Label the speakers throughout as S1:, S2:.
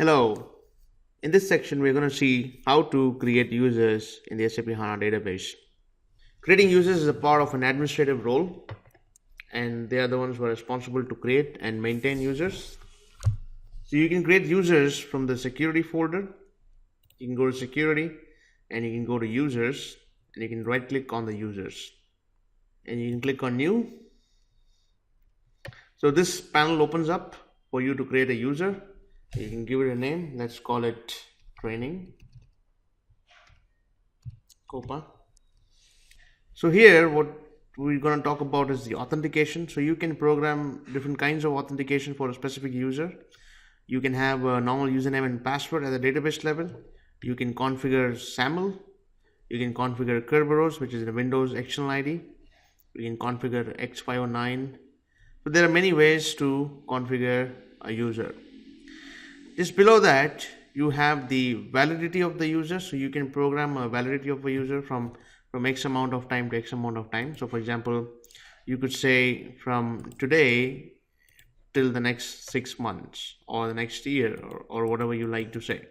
S1: Hello. In this section, we're going to see how to create users in the SAP HANA database. Creating users is a part of an administrative role, and they are the ones who are responsible to create and maintain users. So you can create users from the security folder. You can go to security and you can go to users and you can right click on the users and you can click on new. So this panel opens up for you to create a user. You can give it a name. Let's call it training Copa. So here what we're going to talk about is the authentication. So you can program different kinds of authentication for a specific user. You can have a normal username and password at the database level. You can configure SAML. You can configure Kerberos, which is the Windows external ID. You can configure X509. So there are many ways to configure a user. Just below that, you have the validity of the user. So you can program a validity of a user from X amount of time to X amount of time. So for example, you could say from today till the next 6 months or the next year or whatever you like to say.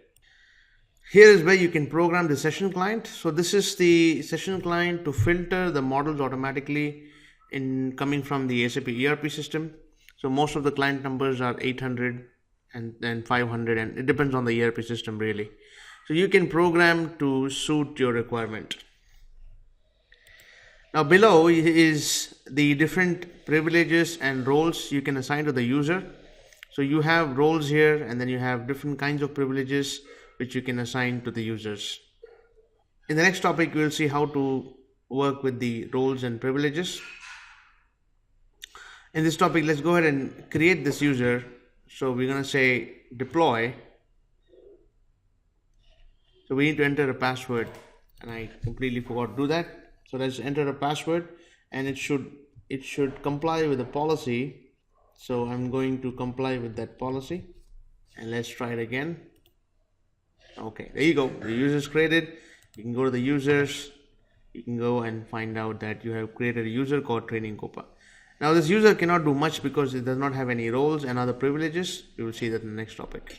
S1: Here is where you can program the session client. So this is the session client to filter the models automatically in coming from the SAP ERP system. So most of the client numbers are 800 and then 500, and it depends on the ERP system really. So you can program to suit your requirement. Now below is the different privileges and roles you can assign to the user. So you have roles here, and then you have different kinds of privileges which you can assign to the users. In the next topic, we will see how to work with the roles and privileges. In this topic, let's go ahead and create this user. So we're going to say deploy. So we need to enter a password, and I completely forgot to do that. So let's enter a password, and it should comply with the policy. So I'm going to comply with that policy, and let's try it again. Okay, there you go. The user is created. You can go to the users. You can go and find out that you have created a user called Training Copa. Now this user cannot do much because it does not have any roles and other privileges. We will see that in the next topic.